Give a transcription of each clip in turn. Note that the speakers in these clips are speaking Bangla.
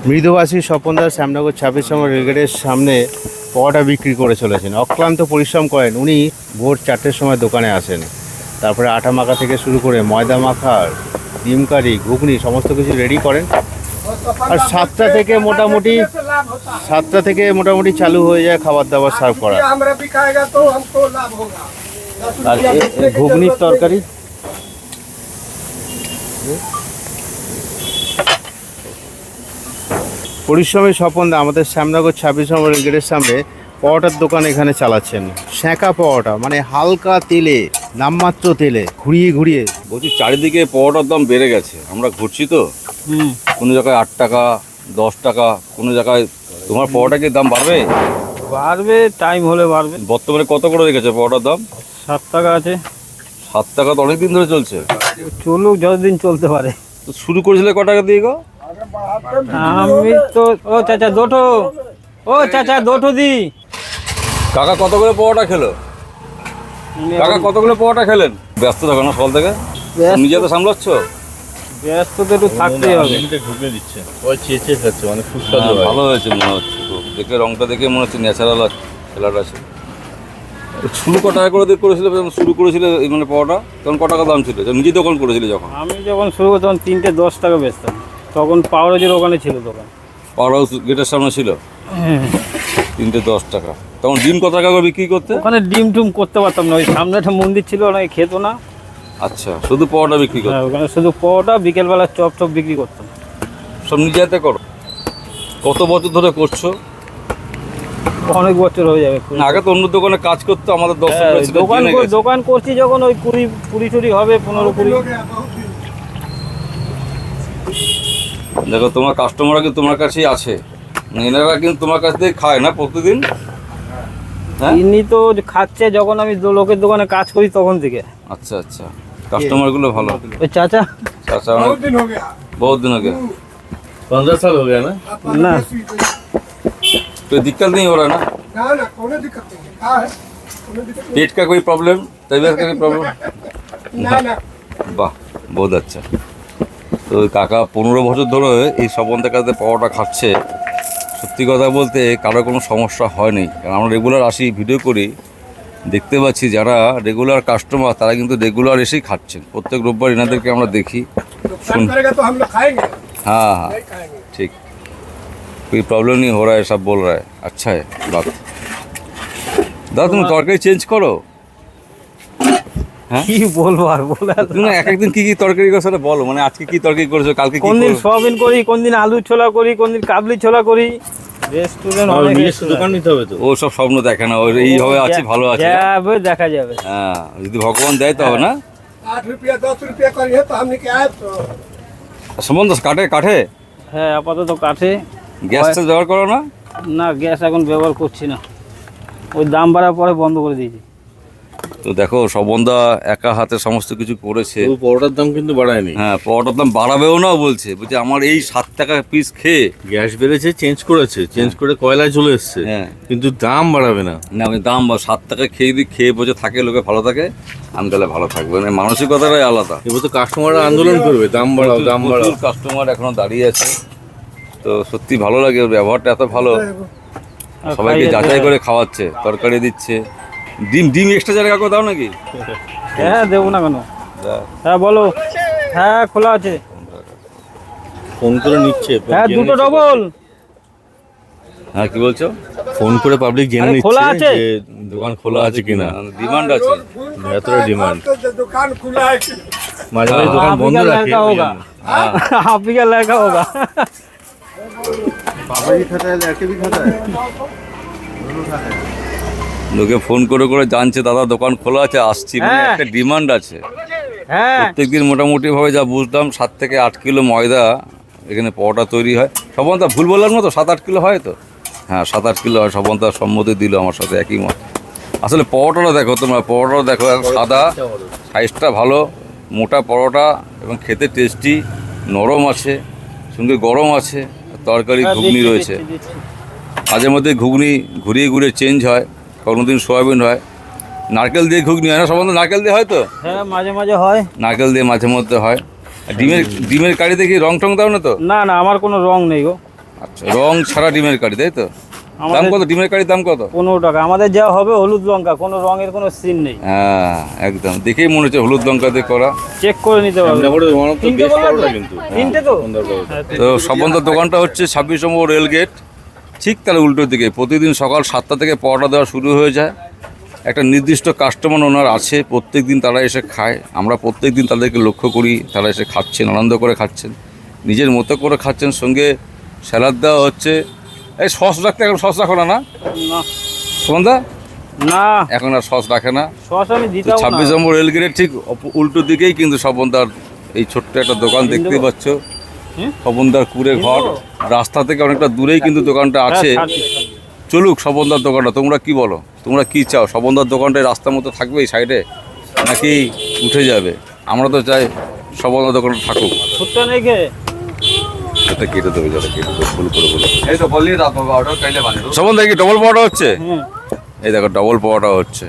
মৃদুবাসী স্বপনদাস শ্যামনগর 26 নম্বর রেলগেটের সামনে পরোটা বিক্রি করে চলেছেন। অক্লান্ত পরিশ্রম করেন উনি। ভোর 4টের সময় দোকানে আসেন, তারপরে আটা মাখা থেকে শুরু করে ময়দা মাখার, ডিম কারি, ঘুগনি সমস্ত কিছু রেডি করেন। আর 7টা থেকে মোটামুটি চালু হয়ে যায় খাবার দাবার সার্ভ করা। আর ঘুগনির তরকারি পরিশ্রমী স্বপনদা আমাদের শ্যামনগর 26 নম্বর রেলগেটের সামনে পরোটার দোকান এখানে চালাচ্ছেন। সেঁকা পরোটা, মানে হালকা তেলে, নামমাত্র তেলে ঘুরিয়ে ঘুরিয়ে। বলছি চারিদিকে পরোটার দাম বেড়ে গেছে, আমরা ঘুরছি তো, কোনো জায়গায় 8 টাকা 10 টাকা, কোনো জায়গায়। তোমার পরোটা কি দাম বাড়বে? বাড়বে, টাইম হলে বাড়বে। বর্তমানে কত করে রেখেছে পরোটার দাম? 7 টাকা আছে। 7 টাকা তো অনেকদিন ধরে চলছে। চলুক, যতদিন চলতে পারে। তো শুরু করেছিলে ক টাকা দিয়ে গো? আমি তো চাচা দোটো দি। কাকা কত করে পরোটা খেলো? কাকা কতগুলো পরোটা খেলেন? ব্যস্ত থাকো না সকাল থেকে, নিজে তো সামলাচ্ছ। ব্যস্ত তো একটু থাকতেই হবে। ঢুকে দিচ্ছে, ওই চেঁচে খাচ্ছে, মানে সুস্বাদু। ভালো হয়েছে মনে হচ্ছে, দেখে রংটা দেখে মনে হচ্ছে ন্যাচারাল খেলাটা আছে। শুরু ক টাকা করে দিয়ে করেছিল? শুরু করেছিল মানে পরোটা তখন ক টাকা দাম ছিল নিজে দোকান করেছিল যখন? আমি যখন শুরু করতাম 3টে 10 টাকা বেচতাম, তখন পাউরুটির ওখানে ছিল দোকান। পাওয়ার হাউস গেটের সামনে ছিল। 3টে 10 টাকা। তখন ডিম কত টাকা করে বিক্রি করতে? ওখানে ডিম টুম করতে পারতাম না, ওই সামনে একটা মন্দির ছিল, ওনাকে খেত না। আচ্ছা, শুধু পরোটা বিক্রি করতে? ওখানে শুধু পরোটা, বিকেলবেলা চপ টপ বিক্রি করতাম। সব নিজে হাতে করো? কত বছর ধরে করছো? অনেক বছর হয়ে যাবে। আগে তো অন্য দোকানে কাজ করতো, আমাদের দোকান করছি যখন ওই 20 হবে, 15-20। দেখো তোমার কাস্টমাররা কিন্তু তোমার কাছেই আছে, এনারা কিন্তু তোমার কাছ থেকে খায় না প্রতিদিন। ইনি তো খাচ্ছে যখন আমি লোকের দোকানে কাজ করি তখন থেকে। আচ্ছা আচ্ছা, কাস্টমার গুলো ভালো। ওই চাচা बहुत दिन हो गया 15 साल हो गया ना। ना कोई दिक्कत नहीं हो रहा ना? कोई दिक्कत नहीं है। पेट का कोई प्रॉब्लम, तबीयत का कोई प्रॉब्लम? ना বাহ, বহুত আচ্ছা। তো ওই কাকা 15 বছর ধরে এই স্বপনদার কাছে পরোটা খাচ্ছে। সত্যি কথা বলতে কারো কোনো সমস্যা হয়নি, কারণ আমরা রেগুলার আসি, ভিডিও করি, দেখতে পাচ্ছি যারা রেগুলার কাস্টমার তারা কিন্তু রেগুলার এসেই খাচ্ছেন। প্রত্যেক রোববার এনাদেরকে আমরা দেখি। हाँ हाँ ठीक, कोई प्रॉब्लम नहीं हो रहा है, सब बोल रहा है। अच्छा है बात। दादा তুমি তরকারি চেঞ্জ করো? হ্যাঁ, কি বলবো আর বলে তুমি এক একদিন কি কি তরকারি করছো সেটা বলো। মানে আজকে কি তরকারি করেছো, কালকে কি? কোন দিন সয়াবিন করি, কোন দিন আলু ছোলা করি, কোন দিন কাবলি ছোলা করি। রেস্টুরেন্ট অনেক দোকান নিতে হবে তো। ও সব স্বপ্ন দেখে না, ওই এইভাবে আছে ভালো আছে। যাবে, দেখা যাবে। হ্যাঁ, যদি ভগবান দেয় তো হবে না। 8 रुपया 10 रुपया करिए तो हमने क्या है तो সম্বন্ধ কাঠে কাঠে হ্যাঁ, আপাতত কাঠে। গ্যাসটা ব্যবহার করো না? না, গ্যাস এখন ব্যবহার করছি না, ওই দাম বাড়ার পরে বন্ধ করে দিয়েছি। তো দেখো স্বপনদা একা হাতে সমস্ত কিছু করেছে। পরোটার দাম কিন্তু বাড়ায়নি। হ্যাঁ, পরোটার দাম বাড়াবেও না বলছে আমার এই 7 টাকা পিস খেয়ে। গ্যাস বেড়েছে, চেঞ্জ করে কয়লায় চলে এসছে। হ্যাঁ, কিন্তু দাম বাড়াবে না। না আমি দাম 7 টাকা খেয়ে বসে থাকে, লোকে ভালো থাকে, আমি তাহলে ভালো থাকবে না। মানসিকতাটাই আলাদা। এবার তো কাস্টমাররা আন্দোলন করবে, দাম বাড়াও দাম বাড়াও। কাস্টমার এখনো দাঁড়িয়ে আছে। তো সত্যি ভালো লাগে, ওর ব্যবহারটা এত ভালো, সবাইকে যাচাই করে খাওয়াচ্ছে, তরকারি দিচ্ছে। ডিম এক্সট্রা জায়গা করে দাও নাকি? হ্যাঁ, দেবো না কেন। হ্যাঁ বলো। হ্যাঁ, খোলা আছে। ফোন করে নিচ্ছে। হ্যাঁ, দুটো ডবল। হ্যাঁ, কি বলছো? ফোন করে পাবলিক জেনে খোলা নিচ্ছে আছে? যে দোকান খোলা আছে কিনা। ডিমান্ড আছে, এতটা ডিমান্ড। दुकान खुला है कि মাঝে মাঝে দোকান आप ही বন্ধ का রাখে। लड़का होगा, आप ही का लड़का होगा। बाबा भी खाता है, लड़के भी खाता है। লোকে ফোন করে করে জানছে দাদা দোকান খোলা আছে, আসছি, মানে হ্যাঁ। একটা ডিমান্ড আছে। হ্যাঁ, প্রত্যেকদিন মোটামুটি ভাবে যা বুঝলাম 7 থেকে 8 কিলো ময়দা এখানে পরোটা তৈরি হয়। স্বপনদা ভুল বললাম না তো? 7-8 কিলো হয় তো? হ্যাঁ, 7-8 কিলো হয়। স্বপনদা সম্মতি দিল আমার সাথে, একই মত। আসলে পরোটাটা দেখো তোমরা, পরোটাটা দেখো, সাদা, সাইজটা ভালো, মোটা পরোটা, এবং খেতে টেস্টি, নরম আছে, সঙ্গে গরম আছে, তরকারি ঘুগনি রয়েছে। মাঝে মধ্যে ঘুগনি ঘুরিয়ে ঘুরিয়ে চেঞ্জ হয়, কোনোদিন সয়াবিন হয়, নারকেল দিয়ে ঘুগনি হয় না? সম্বন্ধে নারকেল দিয়ে হয় তো? হ্যাঁ, মাঝে মাঝে হয়। নারকেল দিয়ে মাঝে মধ্যে হয়। আর ডিমের কারিতে কি রং টং দাও না তো? না না, আমার কোনো রং নেই গো। আচ্ছা, রং ছাড়া ডিমের কারি, তাই তো? দাম আমাদের কত ডিমের কারির দাম কত? 15 টাকা। আমাদের যা হবে হলুদ লঙ্কা, কোনো রঙের কোনো সিন নেই। হ্যাঁ, একদম দেখেই মনে হচ্ছে হলুদ লঙ্কা দিয়ে করা। চেক করে নিতে পারবে। তিনটে বললাম তো? তিনটে তো? হ্যাঁ, তো স্বপনদার দোকানটা হচ্ছে 26 নম্বর রেলগেট, ঠিক তার উল্টো দিকে। প্রতিদিন সকাল 7টা থেকে পরোটা দেওয়া শুরু হয়ে যায়। একটা নির্দিষ্ট কাস্টমার ওনার আছে, প্রত্যেক দিন তারা এসে খায়। আমরা প্রত্যেক দিন তাদেরকে লক্ষ্য করি, তারা এসে খাচ্ছেন, আনন্দ করে খাচ্ছেন, নিজের মতো করে খাচ্ছেন। সঙ্গে স্যালাড দেওয়া হচ্ছে। এই সস রাখতে, এখন সস রাখো না? না না সুমনদা, না, এখন আর সস রাখে না। সস আমি দিতাম না। 26 নম্বর রেলগেটের ঠিক উল্টো দিকেই কিন্তু স্বপনদার এই ছোট্ট একটা দোকান দেখতেই পাচ্ছ। হুম? স্বপনদার কুড়ে ঘর, রাস্তা থেকে অনেকটা দূরেই কিন্তু দোকানটা আছে। হ্যাঁ, ছাড়ছি। চলুক স্বপনদার দোকানটা। তোমরা কি বলো, তোমরা কি চাও? স্বপনদার দোকানটায় রাস্তার মতো থাকবে এই সাইডে, নাকি উঠে যাবে? আমরা তো চাই স্বপনদার দোকানটা থাকুক। ছুটটা নেই কে? এটা কেটে দেবে, যাতে কেটে দেবে, ফুল করে বলে। স্বপনদা কি ডবল পাওয়াটা হচ্ছে? হুম, এই দেখো ডবল পাওয়াটা হচ্ছে।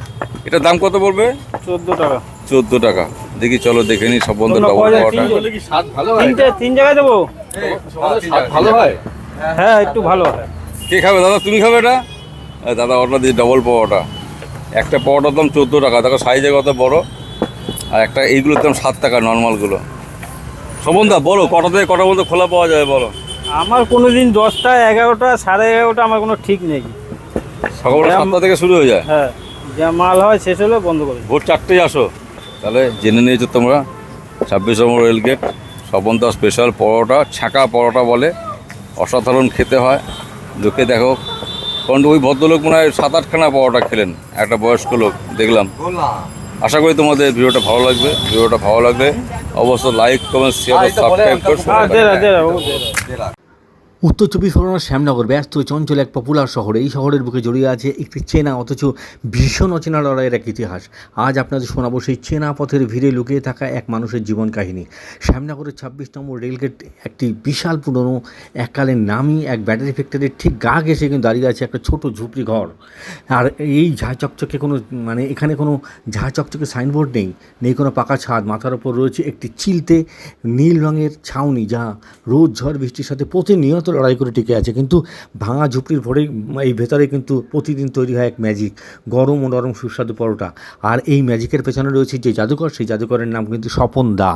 এটার দাম কত পড়বে? 14 টাকা। 14 টাকা। দেখি চলো দেখে নিই স্বপনদার তোমরা ডবল কয় পাওয়াটা। তিন জায়গায় দেবো? ভালো হয়। হ্যাঁ, একটু ভালো হয়। কে খাবে দাদা? তুমি খাবে এটা? দাদা অর্ডার দিয়ে ডবল পাওয়াটা। একটা পাওয়াটার দাম 14 টাকা। দেখো সাইজে কত বড়। আর একটা এইগুলোর দাম 7 টাকা নর্মালগুলো। স্বপনদা বলো, কটা থেকে কটা পর্যন্ত খোলা পাওয়া যাবে বলো? আমার কোনো দিন 10টা, 11টা, 11:30, আমার কোনো ঠিক নেই। সকালবেলা 7টা থেকে শুরু হয়ে যায়। হ্যাঁ, যা মাল হয় শেষ হলে বন্ধ করে দিই। ভোর 4টেই আসো। তাহলে জেনে নিয়েছো তোমরা, 26 নম্বর রেলগেট, স্বপনদা স্পেশাল পরোটা, ছাঁকা পরোটা বলে। অসাধারণ খেতে হয়। লোকে দেখো, কারণ ওই ভদ্রলোক মনে হয় 7-8খানা পরোটা খেলেন, একটা বয়স্ক লোক দেখলাম। আশা করি তোমাদের ভিডিওটা ভালো লাগবে। ভিডিওটা ভালো লাগলে অবশ্যই লাইক, কমেন্ট, শেয়ার, সাবস্ক্রাইব করে হ্যাঁ, দেরা। উত্তর 24 পরগনার শ্যামনগর ব্যস্ত চঞ্চল এক পপুলার শহর। এই শহরের বুকে জড়িয়ে আছে একটি চেনা অথচ ভীষণ অচেনা লড়াইয়ের এক ইতিহাস। আজ আপনাদের শোনাবো সেই চেনা পথের ভিড়ে লুকিয়ে থাকা এক মানুষের জীবন কাহিনী। শ্যামনগরের 26 নম্বর রেলগেট একটি বিশাল পুরনো এককালের নামি এক ব্যাটারি ফ্যাক্টরির ঠিক গা ঘেঁষে কিন্তু দাঁড়িয়ে আছে একটা ছোট ঝুপড়ি ঘর। আর এই ঝাঁ চকচকে কোনো এখানে কোনো ঝাঁ চকচকে সাইনবোর্ড নেই, নেই কোনো পাকা ছাদ। মাথার ওপর রয়েছে একটি চিলতে নীল রঙের ছাউনি, যা রোদ ঝড় বৃষ্টির সাথে প্রতিনিয়ত লড়াই করে টিকে আছে। কিন্তু ভাঙা ঝুপড়ির এই ভেতরে কিন্তু প্রতিদিন তৈরি হয় এক ম্যাজিক, গরম ও নরম সুস্বাদু পরোটা। আর এই ম্যাজিকের পেছনে রয়েছে যে জাদুকর, সেই জাদুকরের নাম কিন্তু স্বপন দা।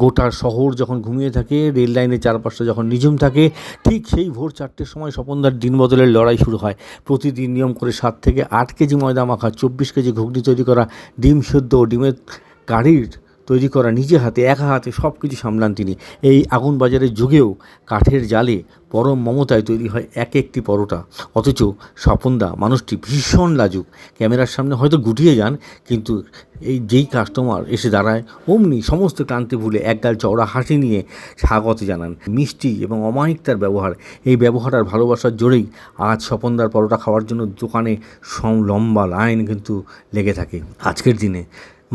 গোটা শহর যখন ঘুমিয়ে থাকে, রেল লাইনের চারপাশটা যখন নিঝুম থাকে, ঠিক সেই ভোর 4টের সময় স্বপনদার দিন বদলের লড়াই শুরু হয়। প্রতিদিন নিয়ম করে 7 থেকে 8 কেজি ময়দা মাখা, 24 কেজি ঘুগনি তৈরি করা, ডিম সেদ্ধ ও ডিমের কারির তৈরি করা, নিজে হাতে একা হাতে সব কিছু সামলান তিনি। এই আগুন বাজারের যুগেও কাঠের জালে পরম মমতায় তৈরি হয় এক একটি পরোটা। অথচ স্বপনদা মানুষটি ভীষণ লাজুক। ক্যামেরার সামনে হয়তো গুটিয়ে যান, কিন্তু এই যেই কাস্টমার এসে দাঁড়ায় অমনি সমস্ত ক্লান্তি ভুলে একগাল চওড়া হাসি নিয়ে স্বাগত জানান। মিষ্টি এবং অমায়িক তার ব্যবহার, এই ব্যবহার আর ভালোবাসার জোরেই আজ স্বপনদার পরোটা খাওয়ার জন্য দোকানে লম্বা লাইন কিন্তু লেগে থাকে। আজকের দিনে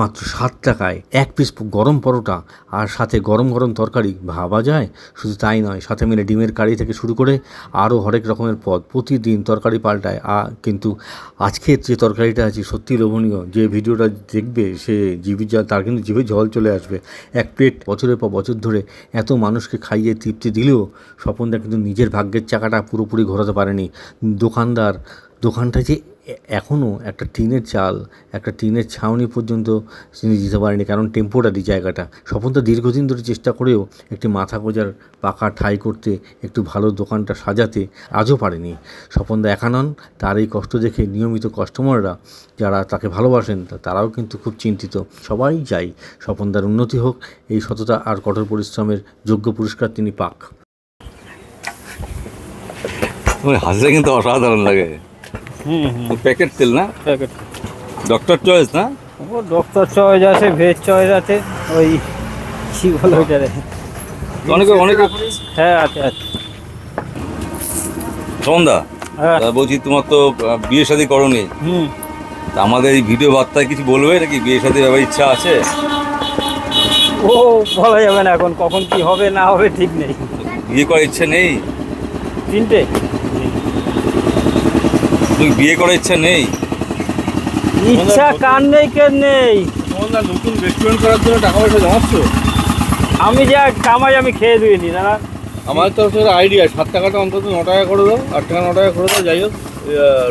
মাত্র 7 টাকায় 1 পিস গরম পরোটা আর সাথে গরম গরম তরকারি, ভাবা যায়? শুধু তাই নয়, সাথে মিলে ডিমের কারি থেকে শুরু করে আরও হরেক রকমের পদ। প্রতিদিন তরকারি পাল্টায়। কিন্তু আজকের যে তরকারিটা আছে সত্যি লোভনীয়। যে ভিডিওটা দেখবে সে তার কিন্তু জিভে জল চলে আসবে। এক প্লেট বছরের পর বছর ধরে এত মানুষকে খাইয়ে তৃপ্তি দিলেও স্বপনদা কিন্তু নিজের ভাগ্যের চাকাটা পুরোপুরি ঘোরাতে পারেনি। দোকানটা যে এখনও একটা টিনের চাল, একটা টিনের ছাউনি পর্যন্ত তিনি দিতে পারেনি, কারণ টেম্পোরারি জায়গাটা। স্বপনদা দীর্ঘদিন ধরে চেষ্টা করেও একটি মাথা গোজার পাকা ঠাঁই করতে, একটু ভালো দোকানটা সাজাতে আজও পারেনি। স্বপনদা একা নন, তার এই কষ্ট দেখে নিয়মিত কাস্টমাররা যারা তাকে ভালোবাসেন তারাও কিন্তু খুব চিন্তিত। সবাই চাই স্বপনদার উন্নতি হোক, এই সততা আর কঠোর পরিশ্রমের যোগ্য পুরস্কার তিনি পাক। হাসলে কিন্তু অসাধারণ লাগে। প্যাকেট তেল না? প্যাকেট। ডক্টর চয়েস না? ও ডক্টর চয়েস আছে, ভেজ চয়েস আছে, ওই কি বলে ওইটারে, অনেকে হ্যাঁ আছে আছে। সন্ধ্যা, হ্যাঁ। বলছি তোমার তো বিয়ে শাদী করনি, তা আমাদের এই ভিডিও বার্তায় কিছু বলবে নাকি? বিয়ে শাদী ব্যাপারে ইচ্ছা আছে? ও বলা যাবে না এখন, কখন কি হবে না হবে ঠিক নেই। বিয়ে করার ইচ্ছে নেই? 3টে। তুমি বিয়ে করার ইচ্ছা নেই? ইচ্ছা কার নেই, কেন নেই? নতুন রেস্টুরেন্ট করার জন্য টাকা পয়সা জমাচ্ছ? আমি যা কামাই আমি খেয়ে দিইনি না। আমার তরফ থেকে আইডিয়া 7 টাকাটা অন্তত 9 টাকা করে দাও, 8 টাকা 9 টাকা করে দাও, যাই হোক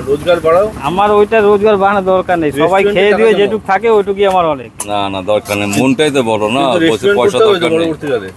রোজগার বাড়াও। আমার ওইটা রোজগার বাড়ানোর দরকার নেই, সবাই রেস্টুরেন্টে খেয়ে টাকা দিয়ে জমাও। যেটুক থাকে ওইটুকুই আমার অনেক। না না, দরকার নেই, মনটাই তো বড় না, কিন্তু পয়সা রেস্টুরেন্ট করতে হবে তো দরকার নেই। পরবর্তীকালে।